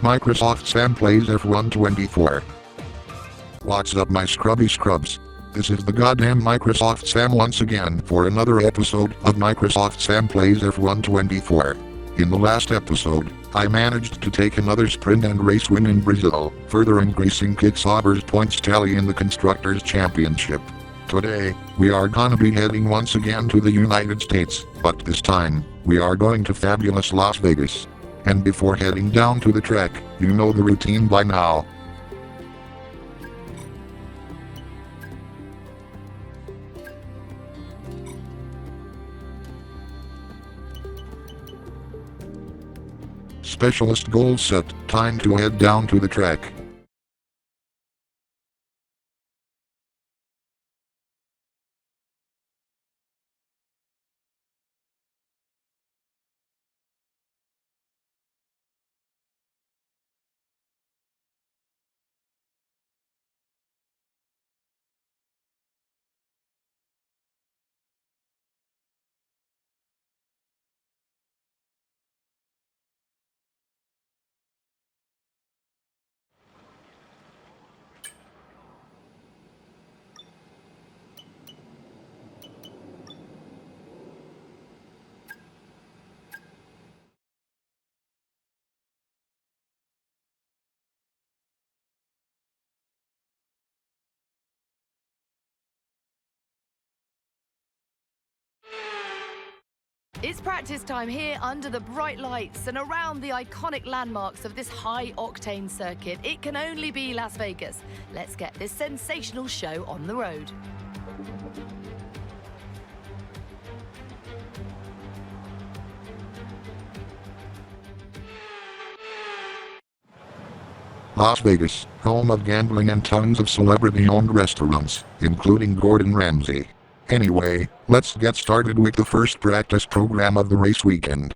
Microsoft Sam Plays F1 24. What's up my scrubby scrubs? This is the goddamn Microsoft Sam once again for another episode of Microsoft Sam Plays F1 24. In the last episode, I managed to take another sprint and race win in Brazil, further increasing Kick Sauber's points tally in the Constructors Championship. Today, we are gonna be heading once again to the United States, but this time, we are going to fabulous Las Vegas. And before heading down to the track, you know the routine by now. Specialist goal set, time to head down to the track. It's practice time here under the bright lights and around the iconic landmarks of this high-octane circuit. It can only be Las Vegas. Let's get this sensational show on the road. Las Vegas, home of gambling and tons of celebrity-owned restaurants, including Gordon Ramsay. Anyway, let's get started with the first practice program of the race weekend.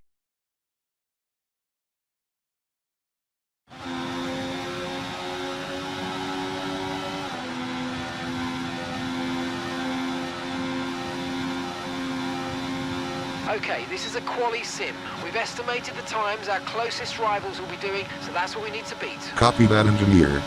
Okay, this is a quali sim. We've estimated the times our closest rivals will be doing, so that's what we need to beat. Copy that, engineer.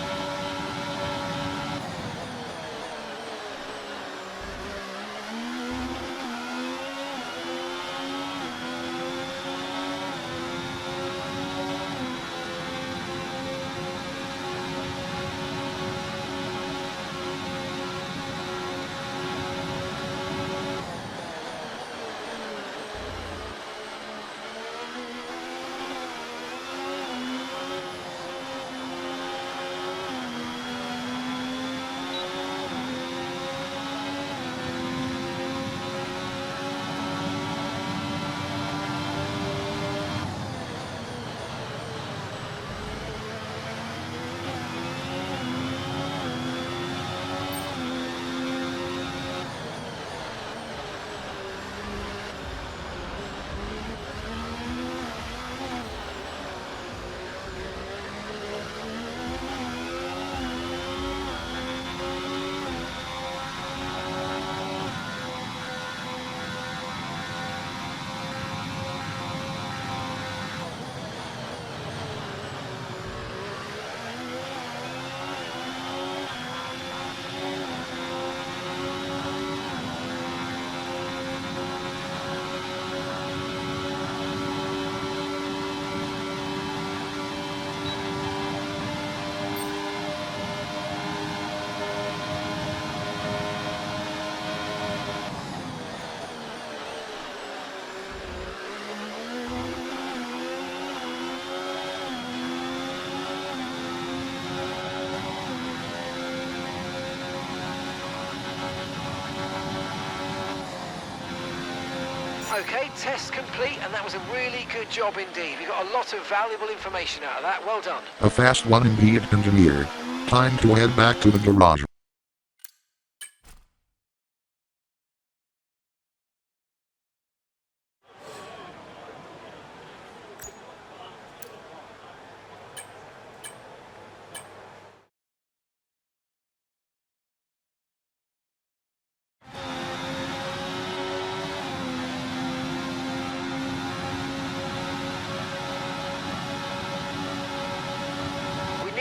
Okay, test complete, and that was a really good job indeed. We got a lot of valuable information out of that. Well done. A fast one indeed, engineer. Time to head back to the garage.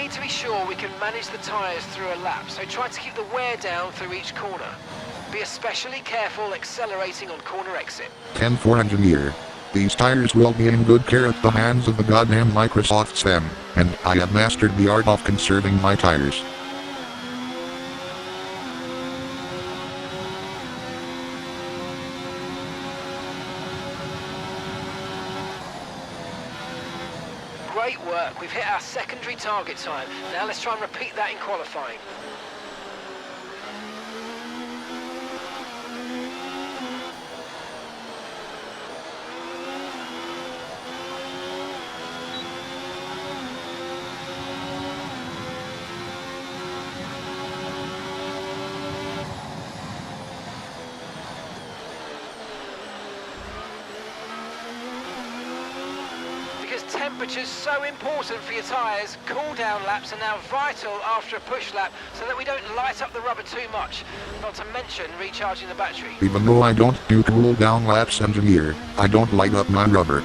need to be sure we can manage the tyres through a lap, so try to keep the wear down through each corner. Be especially careful accelerating on corner exit. 10 for engineer. These tires will be in good care at the hands of the goddamn Microsoft SAM, and I have mastered the art of conserving my tires. Great work, we've hit our secondary target time. Now let's try and repeat that in qualifying. Temperature's so important for your tyres. Cool down laps are now vital after a push lap so that we don't light up the rubber too much, not to mention recharging the battery. Even though I don't do cool down laps, engineer, I don't light up my rubber.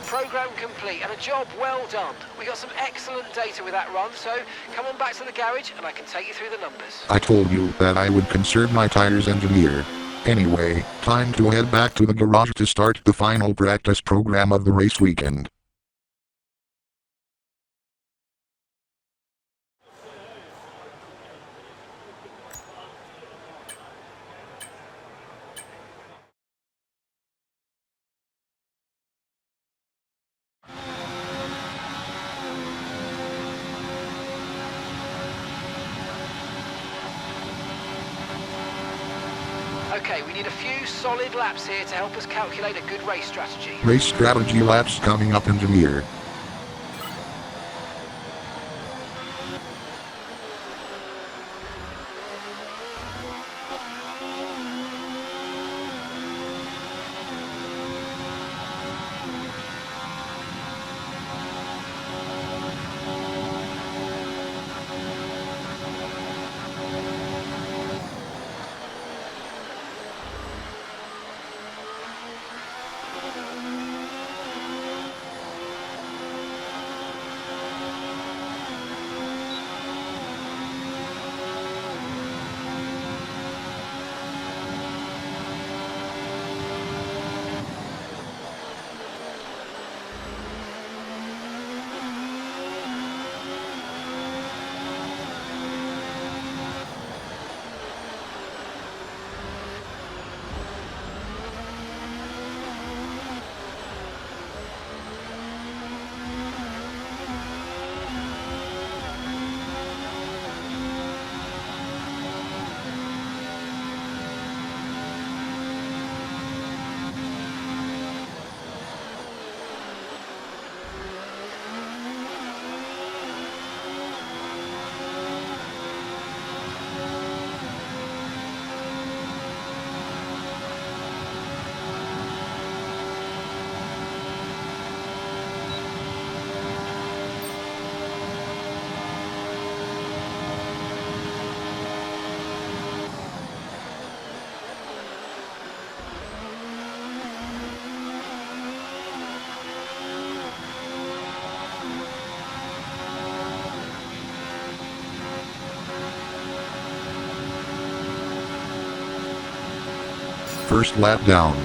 Program complete and a job well done. We got some excellent data with that run, so come on back to the garage and I can take you through the numbers. I told you that I would conserve my tires, engineer. Anyway, time to head back to the garage to start the final practice program of the race weekend. Okay, we need a few solid laps here to help us calculate a good race strategy. Race strategy laps coming up, engineer. First lap down.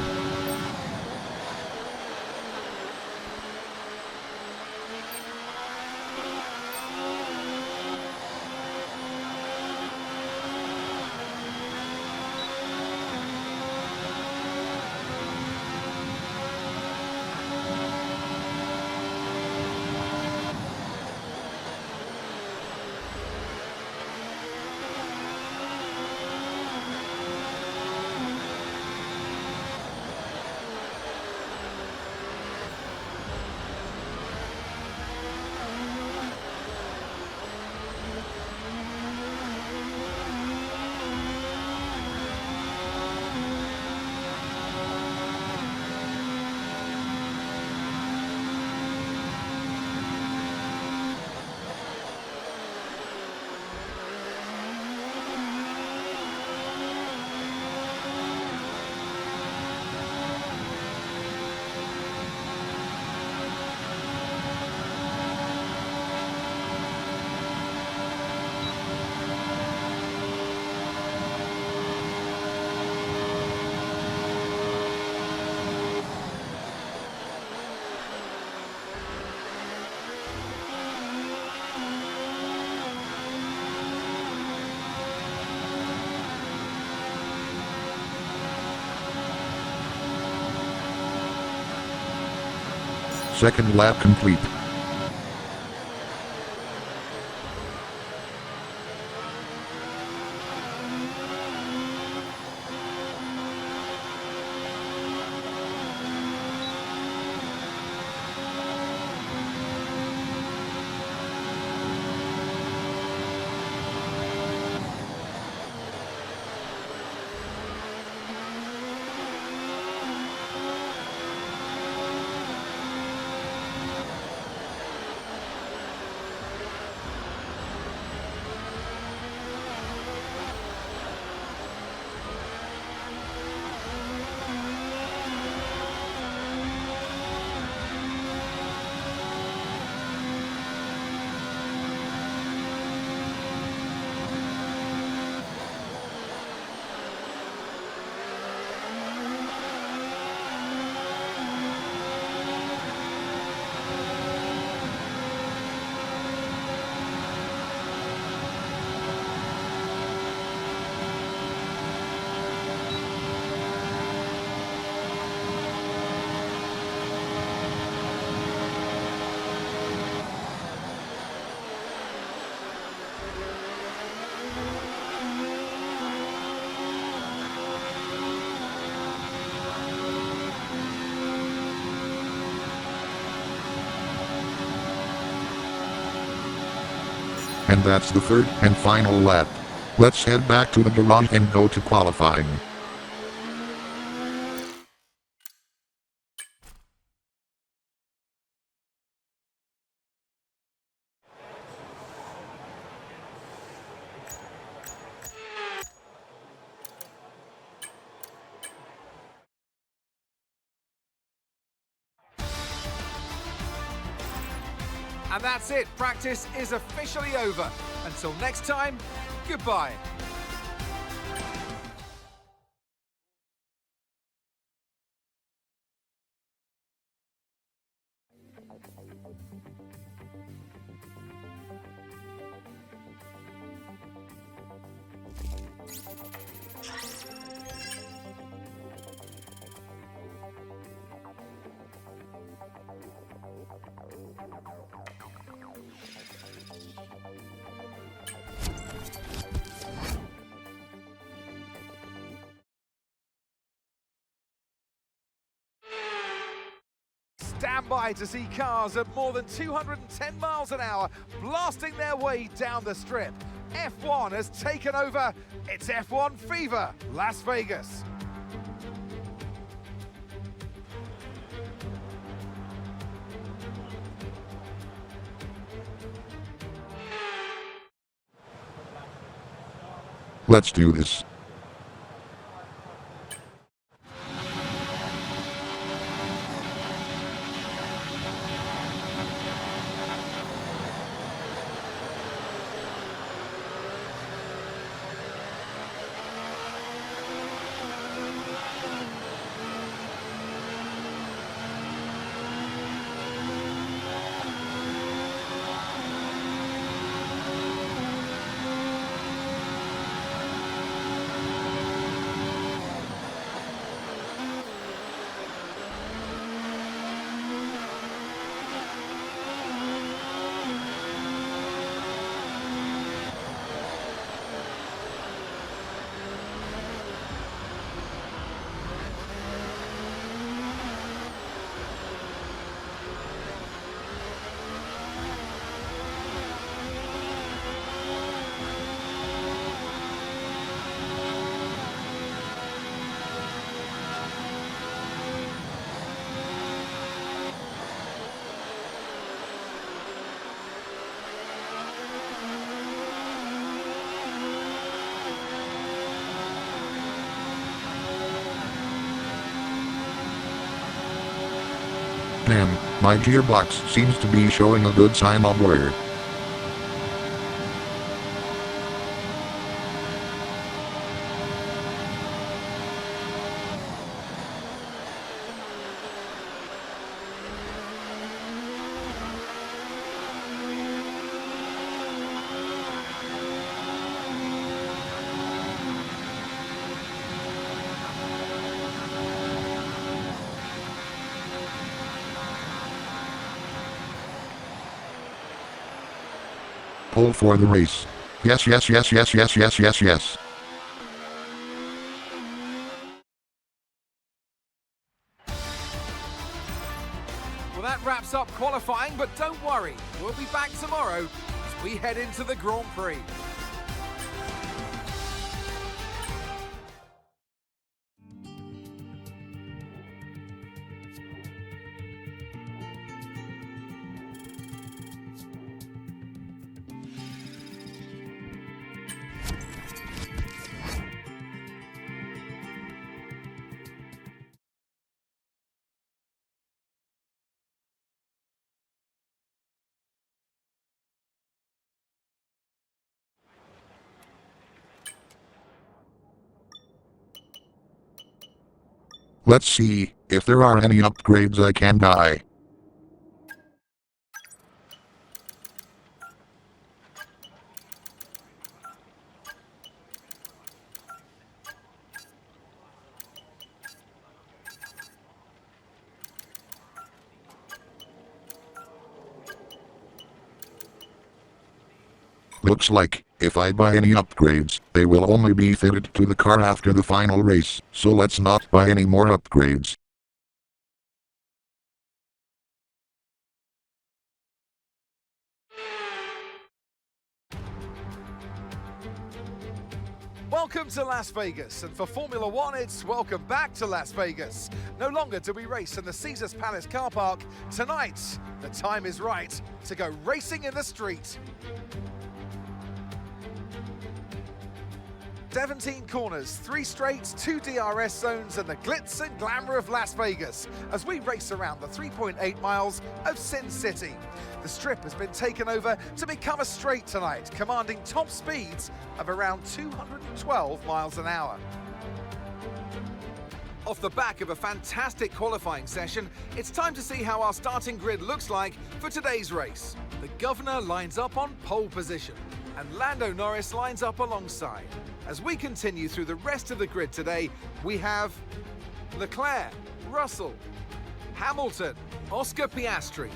Second lap complete. And that's the third and final lap. Let's head back to the garage and go to qualifying. And that's it, practice is officially over. Until next time, goodbye. Stand by to see cars at more than 210 miles an hour blasting their way down the strip. F1 has taken over. It's F1 VIVA, Las Vegas. Let's do this. Damn, my gearbox seems to be showing a good time of wear. pole for the race. Yes, yes, yes, yes, yes, yes, yes, yes. Well, that wraps up qualifying, but don't worry, we'll be back tomorrow as we head into the Grand Prix. Let's see if there are any upgrades I can buy. Looks like, if I buy any upgrades, they will only be fitted to the car after the final race, so let's not buy any more upgrades. Welcome to Las Vegas, and for Formula One, it's welcome back to Las Vegas. No longer do we race in the Caesars Palace car park. Tonight, the time is right to go racing in the street. 17 corners, 3 straights, 2 DRS zones, and the glitz and glamour of Las Vegas as we race around the 3.8 miles of Sin City. The strip has been taken over to become a straight tonight, commanding top speeds of around 212 miles an hour. Off the back of a fantastic qualifying session, it's time to see how our starting grid looks like for today's race. The governor lines up on pole position, and Lando Norris lines up alongside. As we continue through the rest of the grid today, we have Leclerc, Russell, Hamilton, Oscar Piastri,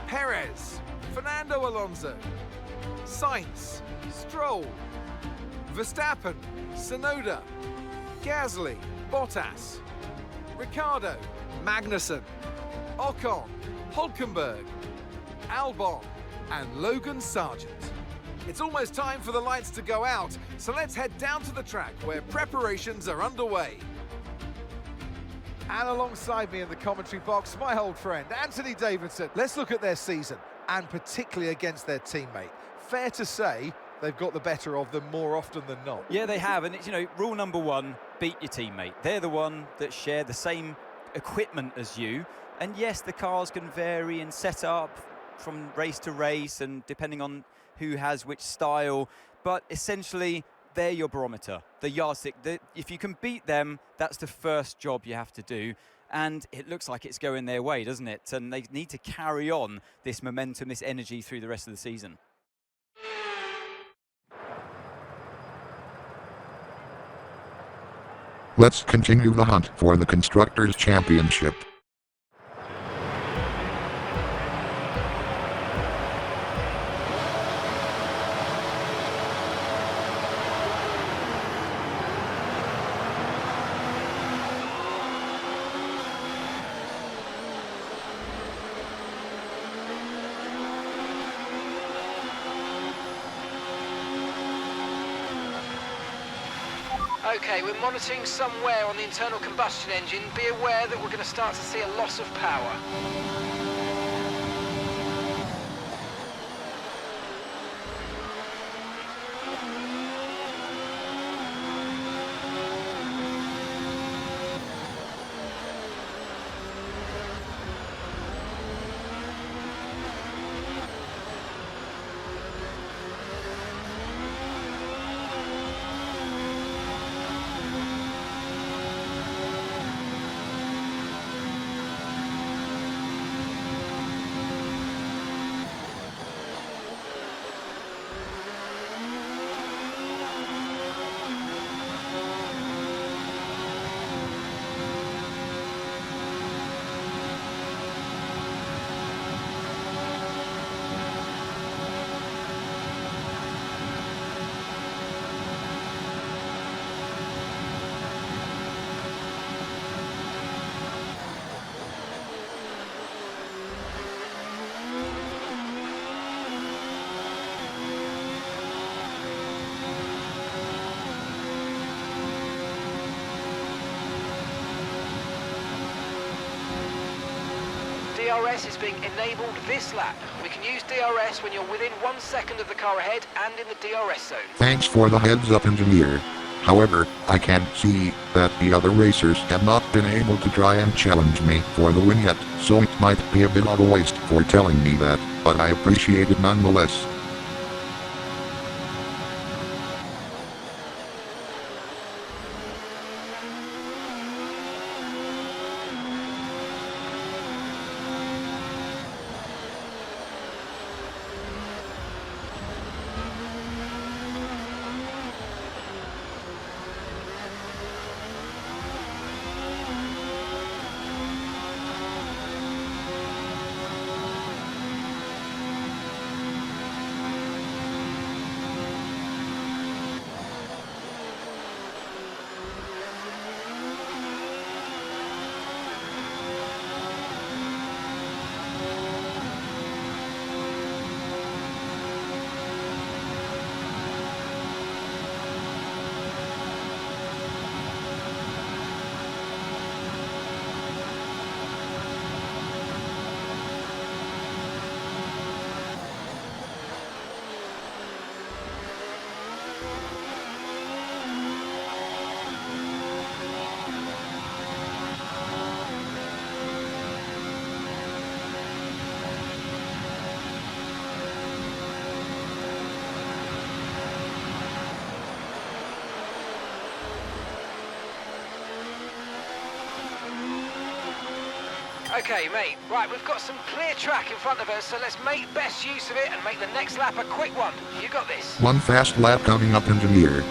Perez, Fernando Alonso, Sainz, Stroll, Verstappen, Tsunoda, Gasly, Bottas, Ricciardo, Magnussen, Ocon, Hülkenberg, Albon, and Logan Sargent. It's almost time for the lights to go out, so let's head down to the track where preparations are underway. And alongside me in the commentary box, my old friend, Anthony Davidson. Let's look at their season, and particularly against their teammate. Fair to say, they've got the better of them more often than not. Yeah, they have, and it's, rule number one, beat your teammate. They're the one that share the same equipment as you, and yes, the cars can vary and set up from race to race, and depending on who has which style, but essentially they're your barometer, the yardstick. If you can beat them, that's the first job you have to do, and it looks like it's going their way, doesn't it? And they need to carry on this momentum, this energy through the rest of the season. Let's continue the hunt for the Constructors Championship. Okay, we're monitoring some wear on the internal combustion engine. Be aware that we're going to start to see a loss of power. DRS is being enabled this lap. We can use DRS when you're within 1 second of the car ahead and in the DRS zone. Thanks for the heads up, engineer. However, I can see that the other racers have not been able to try and challenge me for the win yet, so it might be a bit of a waste for telling me that, but I appreciate it nonetheless. Okay, mate, right, we've got some clear track in front of us, so let's make best use of it and make the next lap a quick one. You got this. One fast lap coming up, engineer.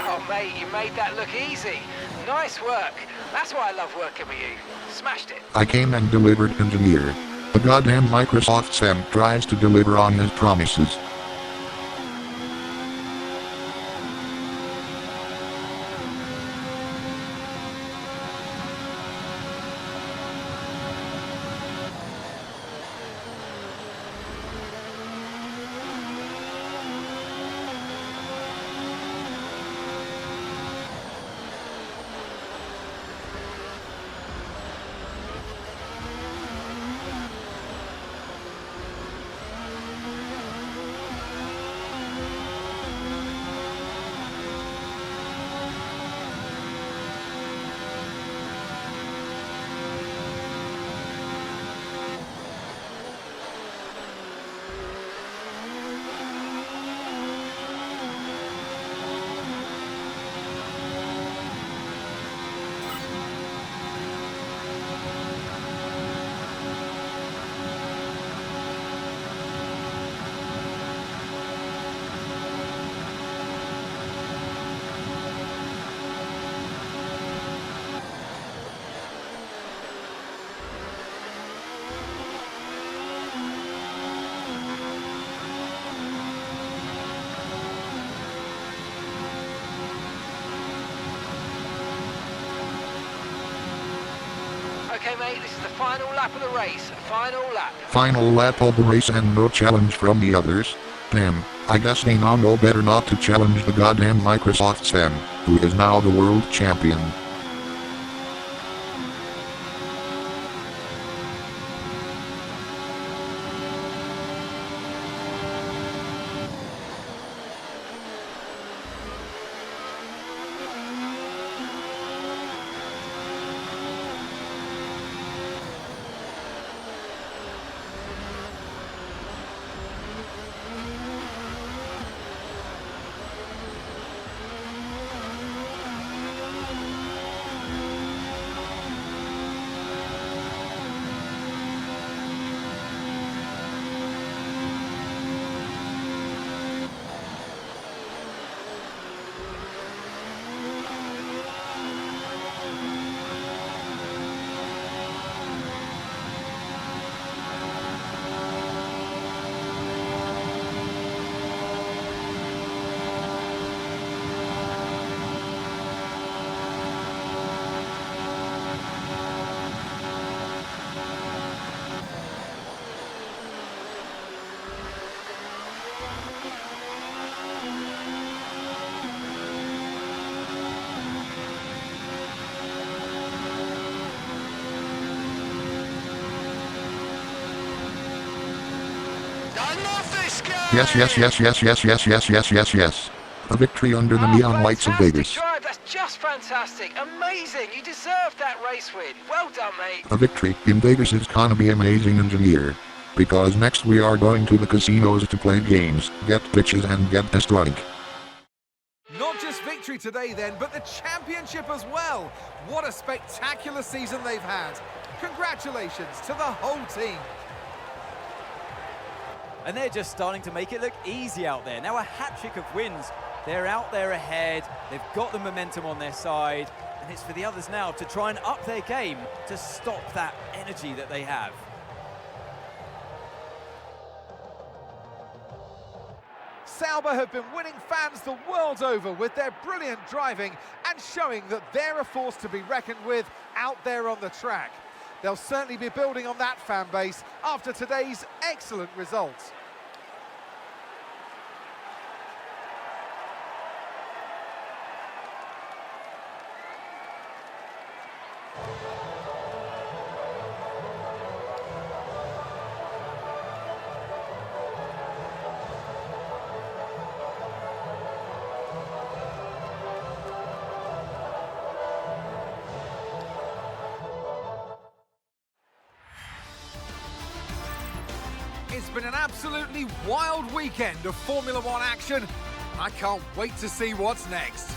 Oh, mate, you made that look easy. Nice work. That's why I love working with you. Smashed it. I came and delivered, engineer. The goddamn Microsoft Sam tries to deliver on his promises. Okay, mate, this is the final lap of the race. Final lap. Final lap of the race and no challenge from the others. Damn, I guess they now know better not to challenge the goddamn Microsoft Sam, who is now the world champion. Yes, yes, yes, yes, yes, yes, yes, yes, yes, yes. A victory under the neon lights of Vegas. Drive. That's just fantastic. Amazing. You deserved that race win. Well done, mate. A victory in Vegas is gonna be amazing, engineer. Because next we are going to the casinos to play games, get bitches and get a drunk. Not just victory today then, but the championship as well. What a spectacular season they've had. Congratulations to the whole team. And they're just starting to make it look easy out there. Now a hat-trick of wins. They're out there ahead. They've got the momentum on their side. And it's for the others now to try and up their game to stop that energy that they have. Sauber have been winning fans the world over with their brilliant driving and showing that they're a force to be reckoned with out there on the track. They'll certainly be building on that fan base after today's excellent results. It's been an absolutely wild weekend of Formula One action. I can't wait to see what's next.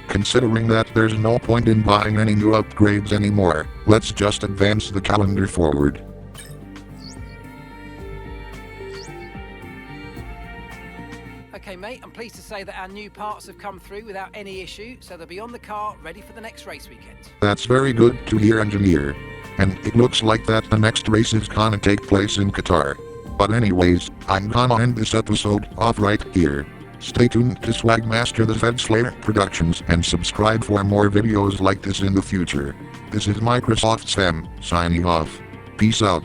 Considering that there's no point in buying any new upgrades anymore, let's just advance the calendar forward. Okay, mate, I'm pleased to say that our new parts have come through without any issue, so they'll be on the car ready for the next race weekend. That's very good to hear, engineer. And it looks like that the next race is gonna take place in Qatar. But anyways, I'm gonna end this episode off right here. Stay tuned to Swagmaster the Fed Slayer Productions and subscribe for more videos like this in the future. This is Microsoft Sam, signing off. Peace out.